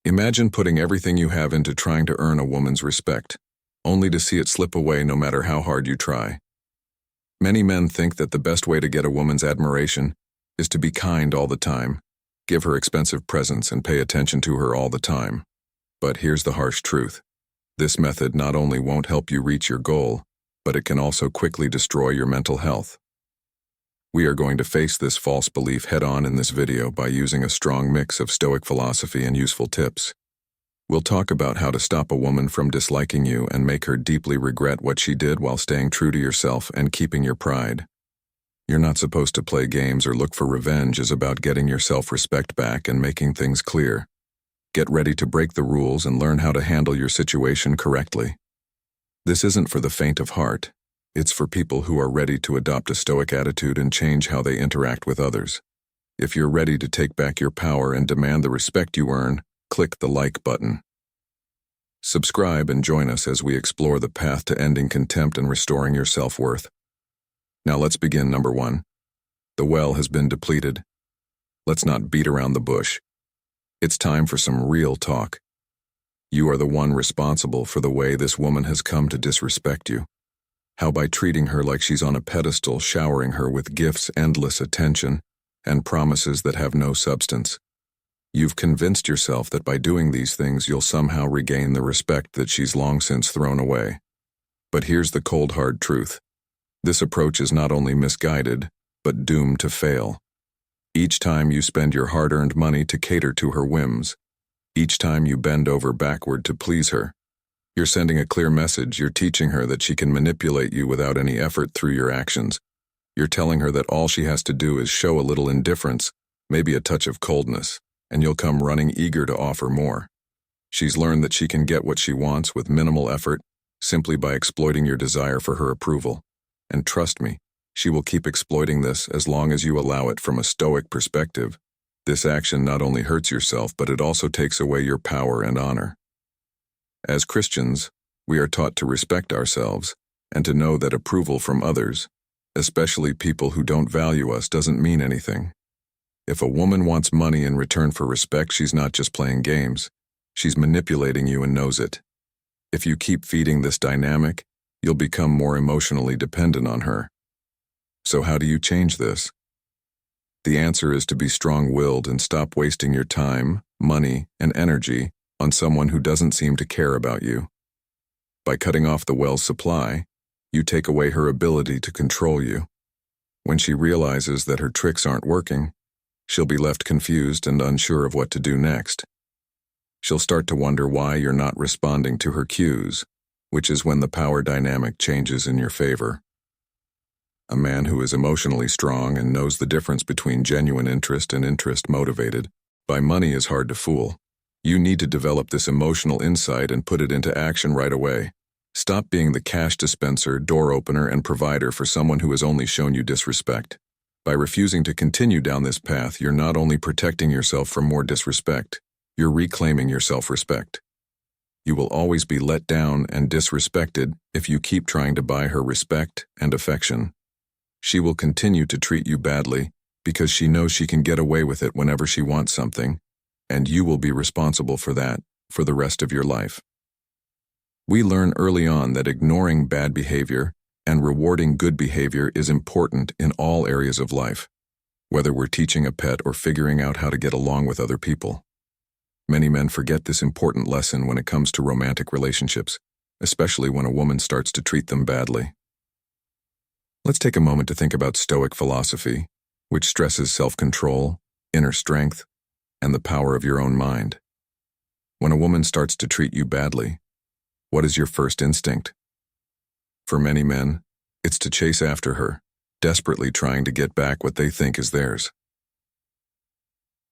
Imagine putting everything you have into trying to earn a woman's respect, only to see it slip away no matter how hard you try. Many men think that the best way to get a woman's admiration is to be kind all the time, give her expensive presents, and pay attention to her all the time. But here's the harsh truth. This method not only won't help you reach your goal, but it can also quickly destroy your mental health. We are going to face this false belief head-on in this video by using a strong mix of Stoic philosophy and useful tips. We'll talk about how to stop a woman from disliking you and make her deeply regret what she did while staying true to yourself and keeping your pride. You're not supposed to play games or look for revenge. It's about getting your self-respect back and making things clear. Get ready to break the rules and learn how to handle your situation correctly. This isn't for the faint of heart. It's for people who are ready to adopt a Stoic attitude and change how they interact with others. If you're ready to take back your power and demand the respect you earn, click the like button. Subscribe and join us as we explore the path to ending contempt and restoring your self-worth. Now let's begin. Number 1. The well has been depleted. Let's not beat around the bush. It's time for some real talk. You are the one responsible for the way this woman has come to disrespect you. How by treating her like she's on a pedestal, showering her with gifts, endless attention, and promises that have no substance. You've convinced yourself that by doing these things you'll somehow regain the respect that she's long since thrown away. But here's the cold hard truth. This approach is not only misguided, but doomed to fail. Each time you spend your hard-earned money to cater to her whims, each time you bend over backward to please her, you're sending a clear message. You're teaching her that she can manipulate you without any effort through your actions. You're telling her that all she has to do is show a little indifference, maybe a touch of coldness, and you'll come running eager to offer more. She's learned that she can get what she wants with minimal effort, simply by exploiting your desire for her approval. And trust me, she will keep exploiting this as long as you allow it. From a Stoic perspective, this action not only hurts yourself, but it also takes away your power and honor. As Christians, we are taught to respect ourselves and to know that approval from others, especially people who don't value us, doesn't mean anything. If a woman wants money in return for respect, she's not just playing games. She's manipulating you and knows it. If you keep feeding this dynamic, you'll become more emotionally dependent on her. So how do you change this? The answer is to be strong-willed and stop wasting your time, money, and energy on someone who doesn't seem to care about you. By cutting off the well's supply, you take away her ability to control you. When she realizes that her tricks aren't working, she'll be left confused and unsure of what to do next. She'll start to wonder why you're not responding to her cues, which is when the power dynamic changes in your favor. A man who is emotionally strong and knows the difference between genuine interest and interest motivated by money is hard to fool. You need to develop this emotional insight and put it into action right away. Stop being the cash dispenser, door opener, and provider for someone who has only shown you disrespect. By refusing to continue down this path, you're not only protecting yourself from more disrespect, you're reclaiming your self-respect. You will always be let down and disrespected if you keep trying to buy her respect and affection. She will continue to treat you badly because she knows she can get away with it whenever she wants something, and you will be responsible for that for the rest of your life. We learn early on that ignoring bad behavior and rewarding good behavior is important in all areas of life, whether we're teaching a pet or figuring out how to get along with other people. Many men forget this important lesson when it comes to romantic relationships, especially when a woman starts to treat them badly. Let's take a moment to think about Stoic philosophy, which stresses self-control, inner strength, and the power of your own mind. When a woman starts to treat you badly, what is your first instinct? For many men, it's to chase after her, desperately trying to get back what they think is theirs.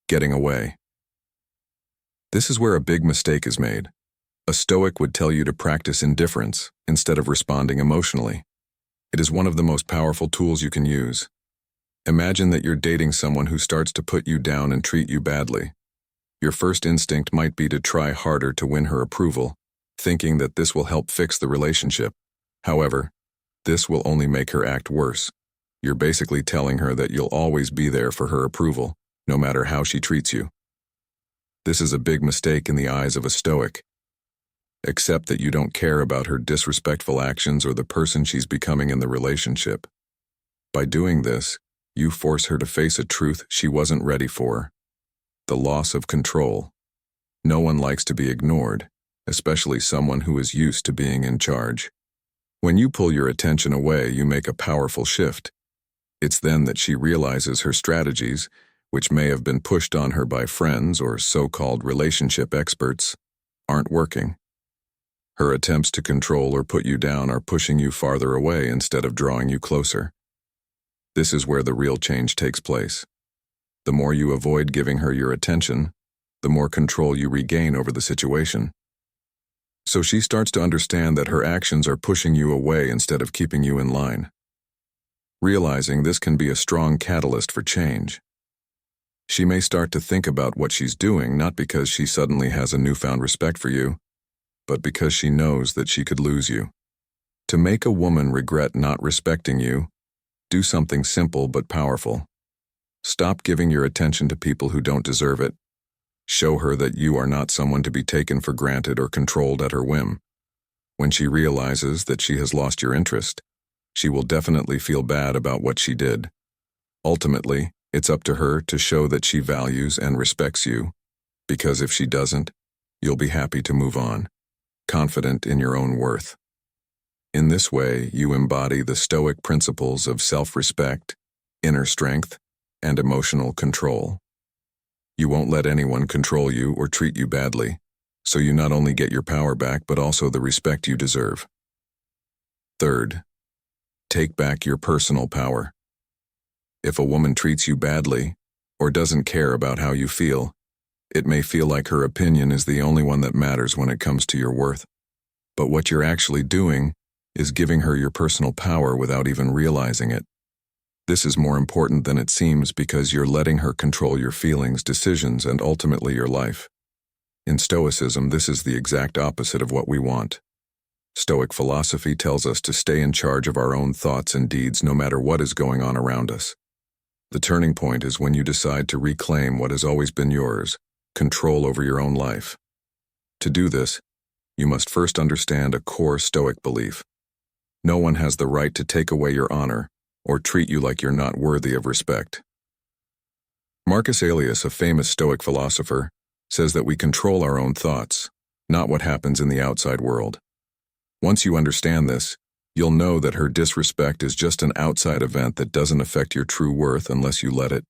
Getting away. This is where a big mistake is made. A Stoic would tell you to practice indifference instead of responding emotionally. It is one of the most powerful tools you can use. Imagine that you're dating someone who starts to put you down and treat you badly. Your first instinct might be to try harder to win her approval, thinking that this will help fix the relationship. However, this will only make her act worse. You're basically telling her that you'll always be there for her approval, no matter how she treats you. This is a big mistake in the eyes of a Stoic. Accept that you don't care about her disrespectful actions or the person she's becoming in the relationship. By doing this, you force her to face a truth she wasn't ready for: the loss of control. No one likes to be ignored, especially someone who is used to being in charge. When you pull your attention away, you make a powerful shift. It's then that she realizes her strategies, which may have been pushed on her by friends or so-called relationship experts, aren't working. Her attempts to control or put you down are pushing you farther away instead of drawing you closer. This is where the real change takes place. The more you avoid giving her your attention, the more control you regain over the situation. So she starts to understand that her actions are pushing you away instead of keeping you in line. Realizing this can be a strong catalyst for change. She may start to think about what she's doing, not because she suddenly has a newfound respect for you, but because she knows that she could lose you. To make a woman regret not respecting you, do something simple but powerful. Stop giving your attention to people who don't deserve it. Show her that you are not someone to be taken for granted or controlled at her whim. When she realizes that she has lost your interest, she will definitely feel bad about what she did. Ultimately, it's up to her to show that she values and respects you, because if she doesn't, you'll be happy to move on, confident in your own worth. In this way, you embody the Stoic principles of self-respect, inner strength, and emotional control. You won't let anyone control you or treat you badly, so you not only get your power back but also the respect you deserve. Third, take back your personal power. If a woman treats you badly or doesn't care about how you feel, it may feel like her opinion is the only one that matters when it comes to your worth. But what you're actually doing is giving her your personal power without even realizing it. This is more important than it seems because you're letting her control your feelings, decisions, and ultimately your life. In Stoicism, this is the exact opposite of what we want. Stoic philosophy tells us to stay in charge of our own thoughts and deeds no matter what is going on around us. The turning point is when you decide to reclaim what has always been yours, control over your own life. To do this, you must first understand a core Stoic belief. No one has the right to take away your honor or treat you like you're not worthy of respect. Marcus Aurelius, a famous Stoic philosopher, says that we control our own thoughts, not what happens in the outside world. Once you understand this, you'll know that her disrespect is just an outside event that doesn't affect your true worth unless you let it.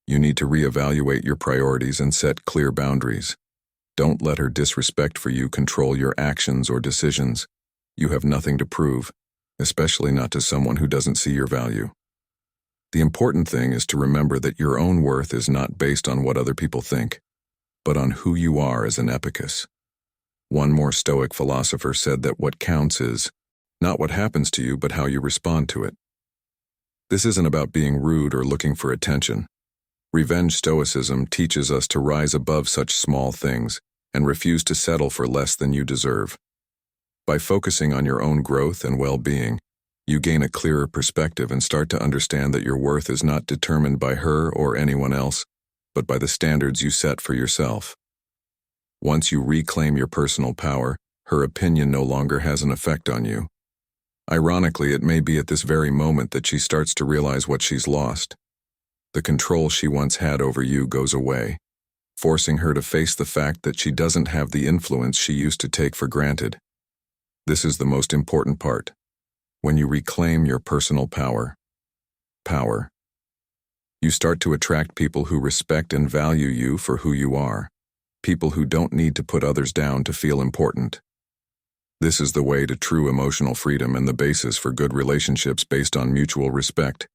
You need to reevaluate your priorities and set clear boundaries. Don't let her disrespect for you control your actions or decisions. You have nothing to prove, especially not to someone who doesn't see your value. The important thing is to remember that your own worth is not based on what other people think, but on who you are as an epicus. One more Stoic philosopher said that what counts is not what happens to you, but how you respond to it. This isn't about being rude or looking for attention. Revenge Stoicism teaches us to rise above such small things and refuse to settle for less than you deserve. By focusing on your own growth and well-being, you gain a clearer perspective and start to understand that your worth is not determined by her or anyone else, but by the standards you set for yourself. Once you reclaim your personal power, her opinion no longer has an effect on you. Ironically, it may be at this very moment that she starts to realize what she's lost. The control she once had over you goes away, forcing her to face the fact that she doesn't have the influence she used to take for granted. This is the most important part. When you reclaim your personal power, you start to attract people who respect and value you for who you are, people who don't need to put others down to feel important. This is the way to true emotional freedom and the basis for good relationships based on mutual respect.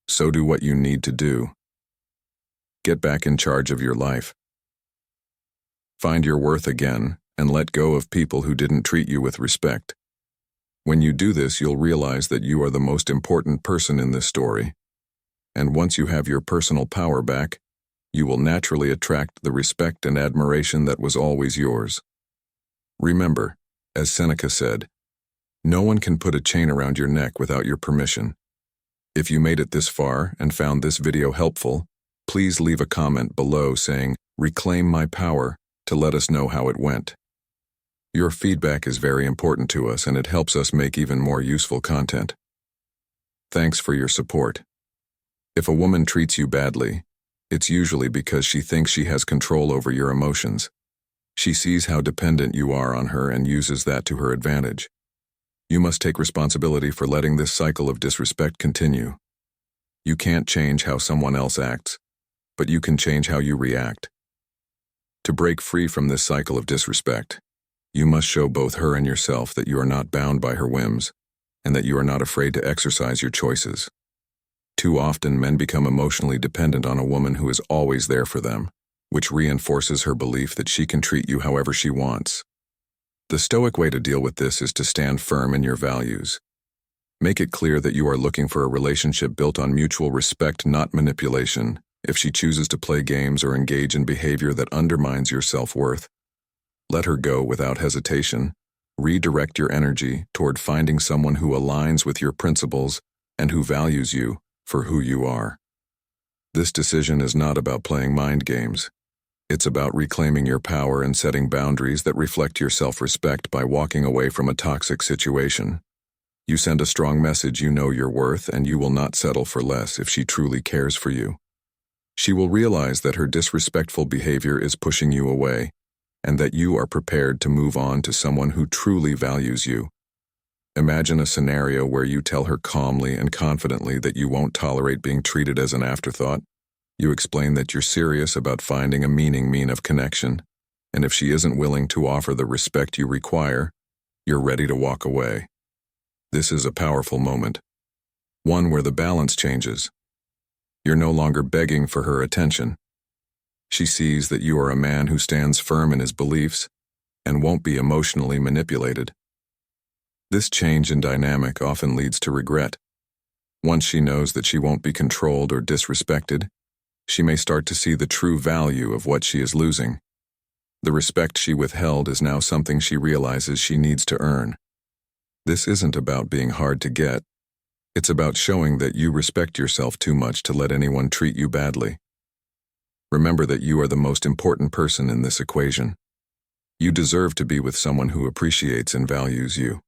So do what you need to do. Get back in charge of your life. Find your worth again and let go of people who didn't treat you with respect. When you do this, you'll realize that you are the most important person in this story. And once you have your personal power back, you will naturally attract the respect and admiration that was always yours. Remember, as Seneca said, no one can put a chain around your neck without your permission. If you made it this far and found this video helpful, Please leave a comment below saying, "Reclaim my power," to let us know how it went. Your feedback is very important to us and it helps us make even more useful content. Thanks for your support. If a woman treats you badly, it's usually because she thinks she has control over your emotions. She sees how dependent you are on her and uses that to her advantage. You must take responsibility for letting this cycle of disrespect continue. You can't change how someone else acts, but you can change how you react. To break free from this cycle of disrespect, you must show both her and yourself that you are not bound by her whims, and that you are not afraid to exercise your choices. Too often, men become emotionally dependent on a woman who is always there for them, which reinforces her belief that she can treat you however she wants. The Stoic way to deal with this is to stand firm in your values. Make it clear that you are looking for a relationship built on mutual respect, not manipulation. If she chooses to play games or engage in behavior that undermines your self-worth, let her go without hesitation. Redirect your energy toward finding someone who aligns with your principles and who values you for who you are. This decision is not about playing mind games. It's about reclaiming your power and setting boundaries that reflect your self-respect by walking away from a toxic situation. You send a strong message you know your worth and you will not settle for less if she truly cares for you. She will realize that her disrespectful behavior is pushing you away, and that you are prepared to move on to someone who truly values you. Imagine a scenario where you tell her calmly and confidently that you won't tolerate being treated as an afterthought. You explain that you're serious about finding a mean of connection, and if she isn't willing to offer the respect you require, you're ready to walk away. This is a powerful moment, one where the balance changes. You're no longer begging for her attention. She sees that you are a man who stands firm in his beliefs and won't be emotionally manipulated. This change in dynamic often leads to regret. Once she knows that she won't be controlled or disrespected, she may start to see the true value of what she is losing. The respect she withheld is now something she realizes she needs to earn. This isn't about being hard to get. It's about showing that you respect yourself too much to let anyone treat you badly. Remember that you are the most important person in this equation. You deserve to be with someone who appreciates and values you,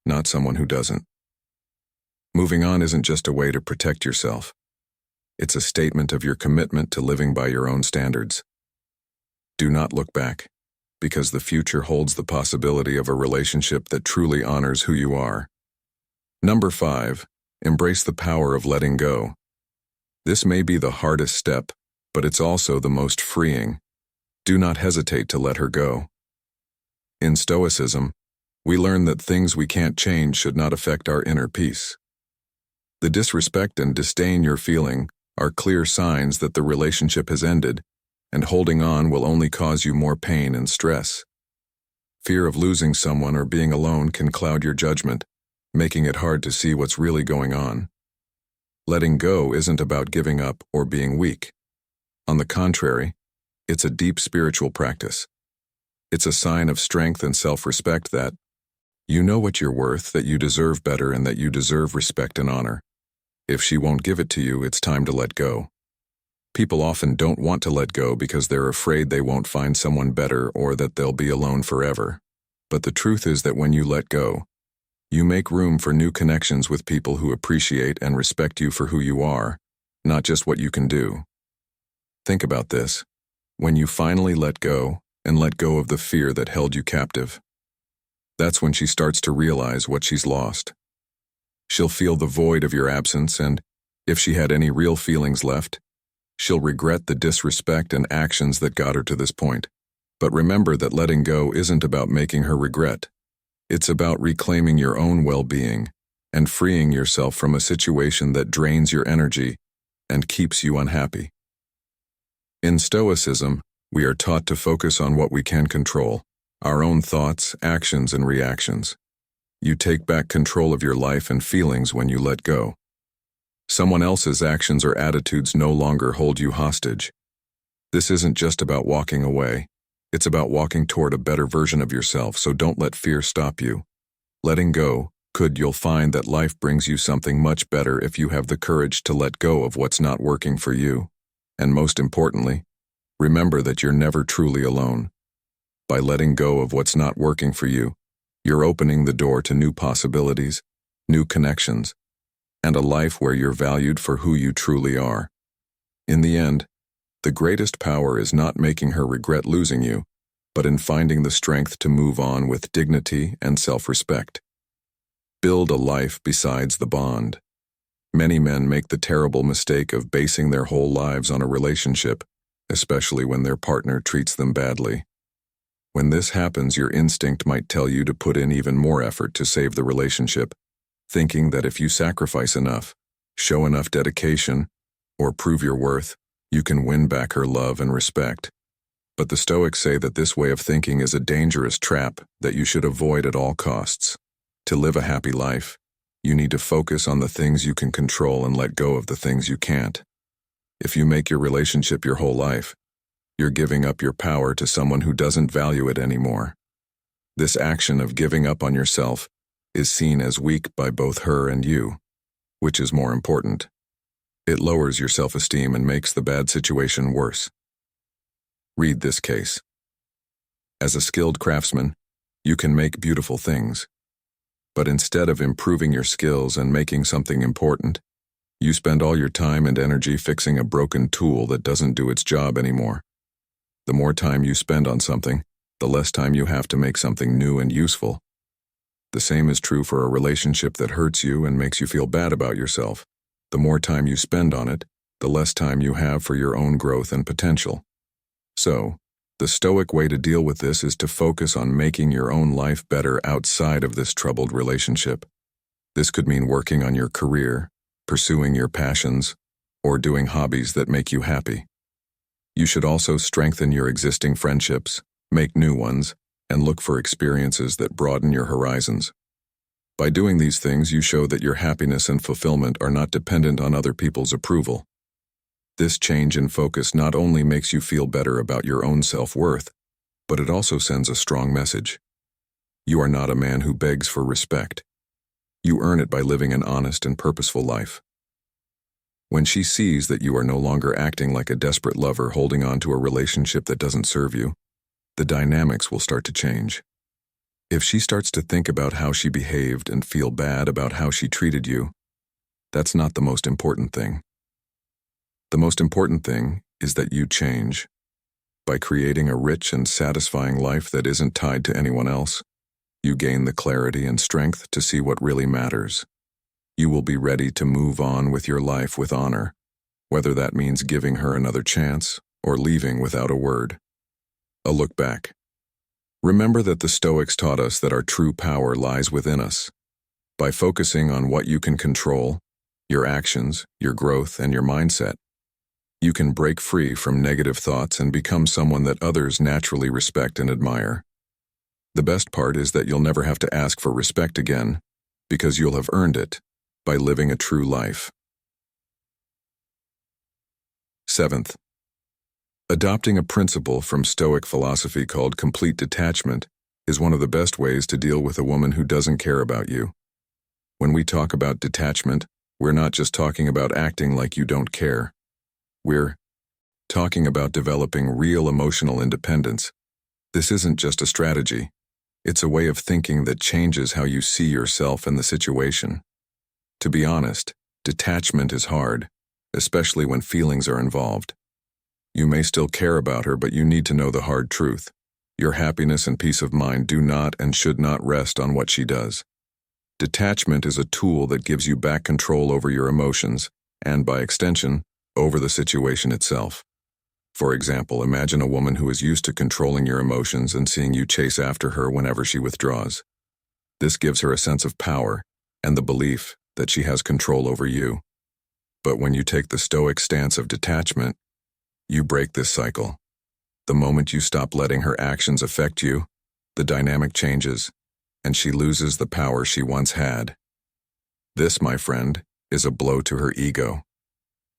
not someone who doesn't. Moving on isn't just a way to protect yourself. It's a statement of your commitment to living by your own standards. Do not look back, because the future holds the possibility of a relationship that truly honors who you are. Number 5. Embrace the power of letting go. This may be the hardest step, but it's also the most freeing. Do not hesitate to let her go. In Stoicism, we learn that things we can't change should not affect our inner peace. The disrespect and disdain you're feeling are clear signs that the relationship has ended, and holding on will only cause you more pain and stress. Fear of losing someone or being alone can cloud your judgment, making it hard to see what's really going on. Letting go isn't about giving up or being weak. On the contrary, it's a deep spiritual practice. It's a sign of strength and self-respect that you know what you're worth, that you deserve better, and that you deserve respect and honor. If she won't give it to you, it's time to let go. People often don't want to let go because they're afraid they won't find someone better or that they'll be alone forever. But the truth is that when you let go, you make room for new connections with people who appreciate and respect you for who you are, not just what you can do. Think about this. When you finally let go, and let go of the fear that held you captive, that's when she starts to realize what she's lost. She'll feel the void of your absence, and if she had any real feelings left, she'll regret the disrespect and actions that got her to this point. But remember that letting go isn't about making her regret. It's about reclaiming your own well-being and freeing yourself from a situation that drains your energy and keeps you unhappy. In Stoicism, we are taught to focus on what we can control, our own thoughts, actions, and reactions. You take back control of your life and feelings when you let go. Someone else's actions or attitudes no longer hold you hostage. This isn't just about walking away. It's about walking toward a better version of yourself, so don't let fear stop you. Letting go, you'll find that life brings you something much better if you have the courage to let go of what's not working for you. And most importantly, remember that you're never truly alone. By letting go of what's not working for you, you're opening the door to new possibilities, new connections, and a life where you're valued for who you truly are. In the end, the greatest power is not making her regret losing you, but in finding the strength to move on with dignity and self-respect. Build a life besides the bond. Many men make the terrible mistake of basing their whole lives on a relationship, especially when their partner treats them badly. When this happens, your instinct might tell you to put in even more effort to save the relationship, thinking that if you sacrifice enough, show enough dedication, or prove your worth, you can win back her love and respect. But the Stoics say that this way of thinking is a dangerous trap that you should avoid at all costs. To live a happy life, you need to focus on the things you can control and let go of the things you can't. If you make your relationship your whole life, you're giving up your power to someone who doesn't value it anymore. This action of giving up on yourself is seen as weak by both her and you. Which is more important? It lowers your self-esteem and makes the bad situation worse. Read this case. As a skilled craftsman, you can make beautiful things. But instead of improving your skills and making something important, you spend all your time and energy fixing a broken tool that doesn't do its job anymore. The more time you spend on something, the less time you have to make something new and useful. The same is true for a relationship that hurts you and makes you feel bad about yourself. The more time you spend on it, the less time you have for your own growth and potential. So, the Stoic way to deal with this is to focus on making your own life better outside of this troubled relationship. This could mean working on your career, pursuing your passions, or doing hobbies that make you happy. You should also strengthen your existing friendships, make new ones, and look for experiences that broaden your horizons. By doing these things, you show that your happiness and fulfillment are not dependent on other people's approval. This change in focus not only makes you feel better about your own self-worth, but it also sends a strong message. You are not a man who begs for respect. You earn it by living an honest and purposeful life. When she sees that you are no longer acting like a desperate lover holding on to a relationship that doesn't serve you, the dynamics will start to change. If she starts to think about how she behaved and feel bad about how she treated you, that's not the most important thing. The most important thing is that you change. By creating a rich and satisfying life that isn't tied to anyone else, you gain the clarity and strength to see what really matters. You will be ready to move on with your life with honor, whether that means giving her another chance or leaving without a word. A look back. Remember that the Stoics taught us that our true power lies within us. By focusing on what you can control, your actions, your growth, and your mindset, you can break free from negative thoughts and become someone that others naturally respect and admire. The best part is that you'll never have to ask for respect again, because you'll have earned it by living a true life. 7th, adopting a principle from Stoic philosophy called complete detachment is one of the best ways to deal with a woman who doesn't care about you. When we talk about detachment, we're not just talking about acting like you don't care. We're talking about developing real emotional independence. This isn't just a strategy. It's a way of thinking that changes how you see yourself and the situation. To be honest, detachment is hard, especially when feelings are involved. You may still care about her, but you need to know the hard truth. Your happiness and peace of mind do not and should not rest on what she does. Detachment is a tool that gives you back control over your emotions, and by extension, over the situation itself. For example, imagine a woman who is used to controlling your emotions and seeing you chase after her whenever she withdraws. This gives her a sense of power and the belief that she has control over you. But when you take the Stoic stance of detachment, you break this cycle. The moment you stop letting her actions affect you, the dynamic changes, and she loses the power she once had. This, my friend, is a blow to her ego.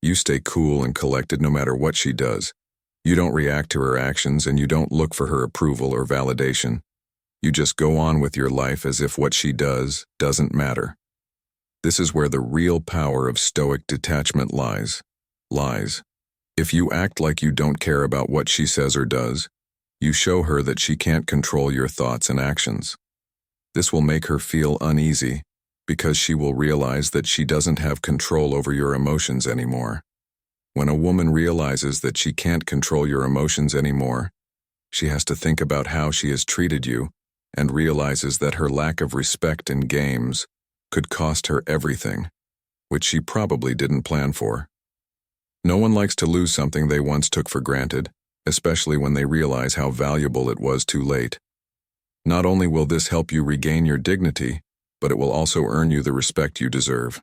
You stay cool and collected no matter what she does. You don't react to her actions and you don't look for her approval or validation. You just go on with your life as if what she does doesn't matter. This is where the real power of Stoic detachment lies. If you act like you don't care about what she says or does, you show her that she can't control your thoughts and actions. This will make her feel uneasy because she will realize that she doesn't have control over your emotions anymore. When a woman realizes that she can't control your emotions anymore, she has to think about how she has treated you and realizes that her lack of respect in games could cost her everything, which she probably didn't plan for. No one likes to lose something they once took for granted, especially when they realize how valuable it was too late. Not only will this help you regain your dignity, but it will also earn you the respect you deserve.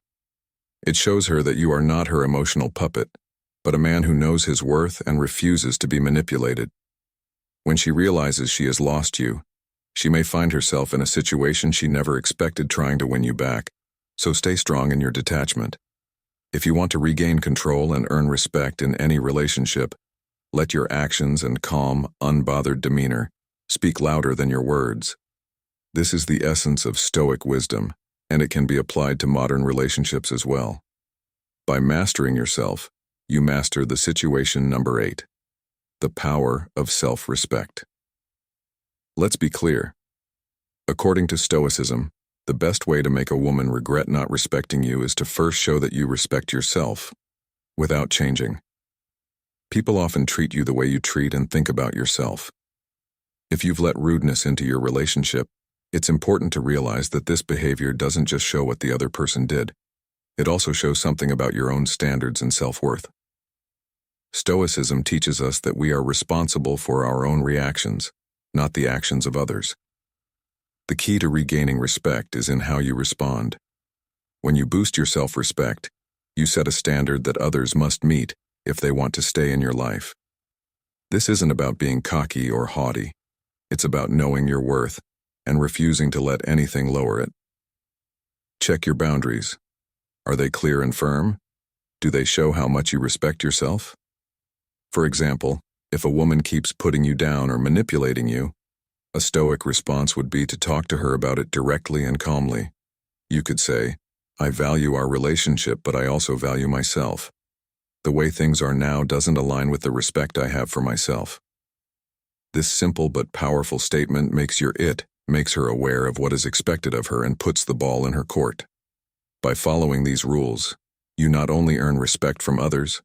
It shows her that you are not her emotional puppet, but a man who knows his worth and refuses to be manipulated. When she realizes she has lost you, she may find herself in a situation she never expected trying to win you back, so stay strong in your detachment. If you want to regain control and earn respect in any relationship, let your actions and calm, unbothered demeanor speak louder than your words. This is the essence of Stoic wisdom, and it can be applied to modern relationships as well. By mastering yourself, you master the situation number 8, the power of self-respect. Let's be clear. According to Stoicism, the best way to make a woman regret not respecting you is to first show that you respect yourself, without changing. People often treat you the way you treat and think about yourself. If you've let rudeness into your relationship, it's important to realize that this behavior doesn't just show what the other person did. It also shows something about your own standards and self-worth. Stoicism teaches us that we are responsible for our own reactions, not the actions of others. The key to regaining respect is in how you respond. When you boost your self-respect, you set a standard that others must meet if they want to stay in your life. This isn't about being cocky or haughty. It's about knowing your worth and refusing to let anything lower it. Check your boundaries. Are they clear and firm? Do they show how much you respect yourself? For example, if a woman keeps putting you down or manipulating you, a Stoic response would be to talk to her about it directly and calmly. You could say, "I value our relationship, but I also value myself. The way things are now doesn't align with the respect I have for myself." This simple but powerful statement makes her aware of what is expected of her and puts the ball in her court. By following these rules, you not only earn respect from others,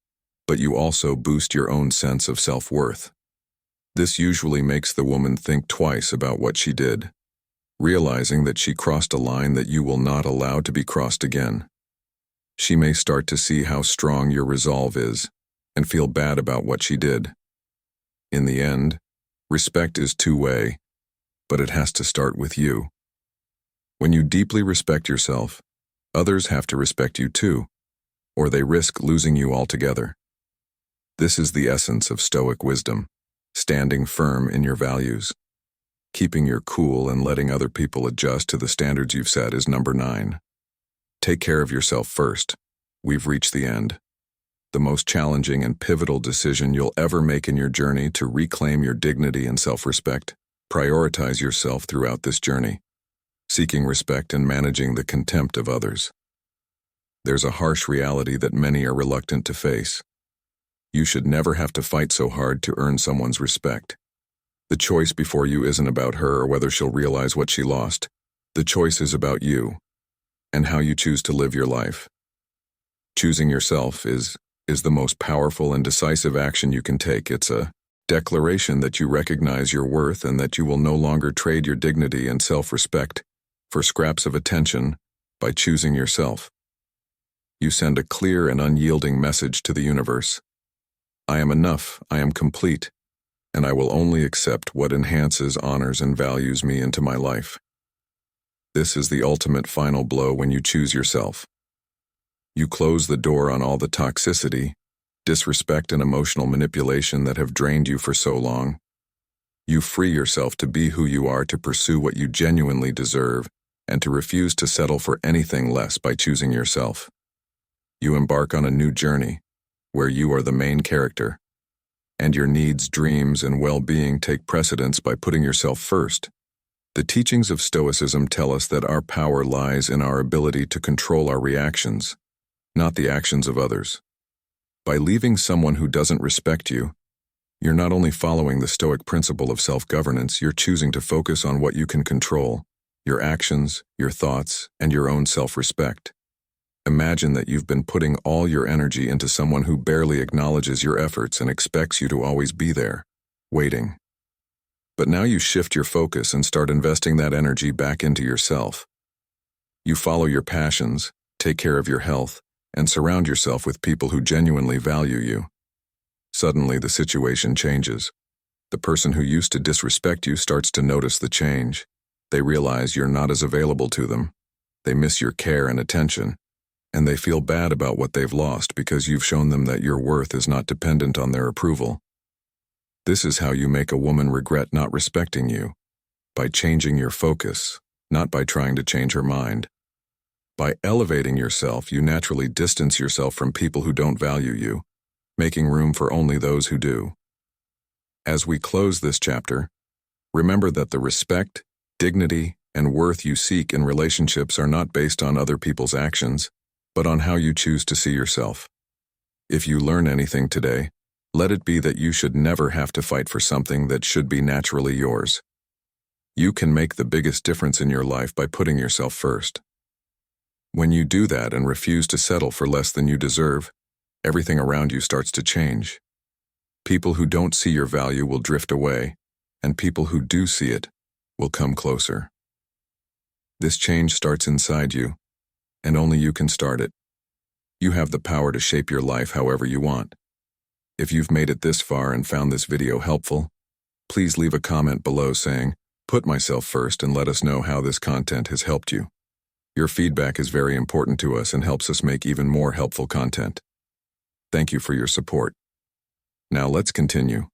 but you also boost your own sense of self-worth. This usually makes the woman think twice about what she did, realizing that she crossed a line that you will not allow to be crossed again. She may start to see how strong your resolve is and feel bad about what she did. In the end, respect is two-way, but it has to start with you. When you deeply respect yourself, others have to respect you too, or they risk losing you altogether. This is the essence of Stoic wisdom, standing firm in your values. Keeping your cool and letting other people adjust to the standards you've set is number 9. Take care of yourself first. We've reached the end. The most challenging and pivotal decision you'll ever make in your journey to reclaim your dignity and self-respect. Prioritize yourself throughout this journey, seeking respect and managing the contempt of others. There's a harsh reality that many are reluctant to face. You should never have to fight so hard to earn someone's respect. The choice before you isn't about her or whether she'll realize what she lost. The choice is about you and how you choose to live your life. Choosing yourself is the most powerful and decisive action you can take. It's a declaration that you recognize your worth and that you will no longer trade your dignity and self-respect for scraps of attention by choosing yourself. You send a clear and unyielding message to the universe. I am enough, I am complete, and I will only accept what enhances, honors, and values me into my life. This is the ultimate final blow when you choose yourself. You close the door on all the toxicity, disrespect, and emotional manipulation that have drained you for so long. You free yourself to be who you are, to pursue what you genuinely deserve, and to refuse to settle for anything less by choosing yourself. You embark on a new journey, where you are the main character, and your needs, dreams, and well-being take precedence by putting yourself first. The teachings of Stoicism tell us that our power lies in our ability to control our reactions, not the actions of others. By leaving someone who doesn't respect you, you're not only following the Stoic principle of self-governance, you're choosing to focus on what you can control: your actions, your thoughts, and your own self-respect. Imagine that you've been putting all your energy into someone who barely acknowledges your efforts and expects you to always be there, waiting. But now you shift your focus and start investing that energy back into yourself. You follow your passions, take care of your health, and surround yourself with people who genuinely value you. Suddenly, the situation changes. The person who used to disrespect you starts to notice the change. They realize you're not as available to them. They miss your care and attention, and they feel bad about what they've lost because you've shown them that your worth is not dependent on their approval. This is how you make a woman regret not respecting you: by changing your focus, not by trying to change her mind. By elevating yourself, you naturally distance yourself from people who don't value you, making room for only those who do. As we close this chapter, remember that the respect, dignity, and worth you seek in relationships are not based on other people's actions, but on how you choose to see yourself. If you learn anything today, let it be that you should never have to fight for something that should be naturally yours. You can make the biggest difference in your life by putting yourself first. When you do that and refuse to settle for less than you deserve, everything around you starts to change. People who don't see your value will drift away, and people who do see it will come closer. This change starts inside you, and only you can start it. You have the power to shape your life however you want. If you've made it this far and found this video helpful, please leave a comment below saying, "Put myself first," and let us know how this content has helped you. Your feedback is very important to us and helps us make even more helpful content. Thank you for your support. Now let's continue.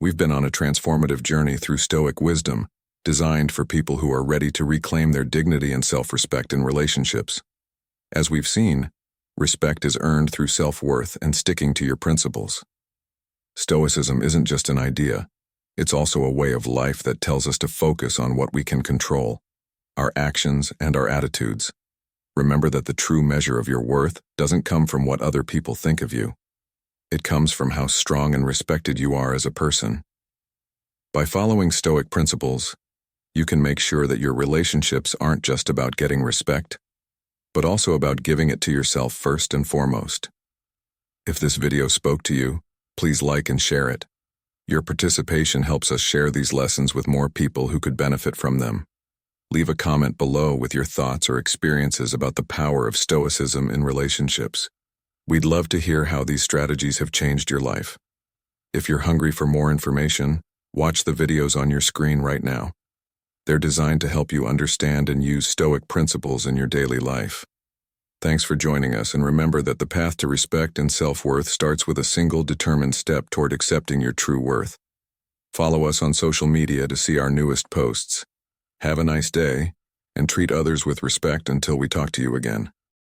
We've been on a transformative journey through Stoic wisdom, designed for people who are ready to reclaim their dignity and self-respect in relationships. As we've seen, respect is earned through self-worth and sticking to your principles. Stoicism isn't just an idea, it's also a way of life that tells us to focus on what we can control: our actions and our attitudes. Remember that the true measure of your worth doesn't come from what other people think of you. It comes from how strong and respected you are as a person. By following Stoic principles, you can make sure that your relationships aren't just about getting respect, but also about giving it to yourself first and foremost. If this video spoke to you, please like and share it. Your participation helps us share these lessons with more people who could benefit from them. Leave a comment below with your thoughts or experiences about the power of Stoicism in relationships. We'd love to hear how these strategies have changed your life. If you're hungry for more information, watch the videos on your screen right now. They're designed to help you understand and use Stoic principles in your daily life. Thanks for joining us, and remember that the path to respect and self-worth starts with a single determined step toward accepting your true worth. Follow us on social media to see our newest posts. Have a nice day, and treat others with respect until we talk to you again.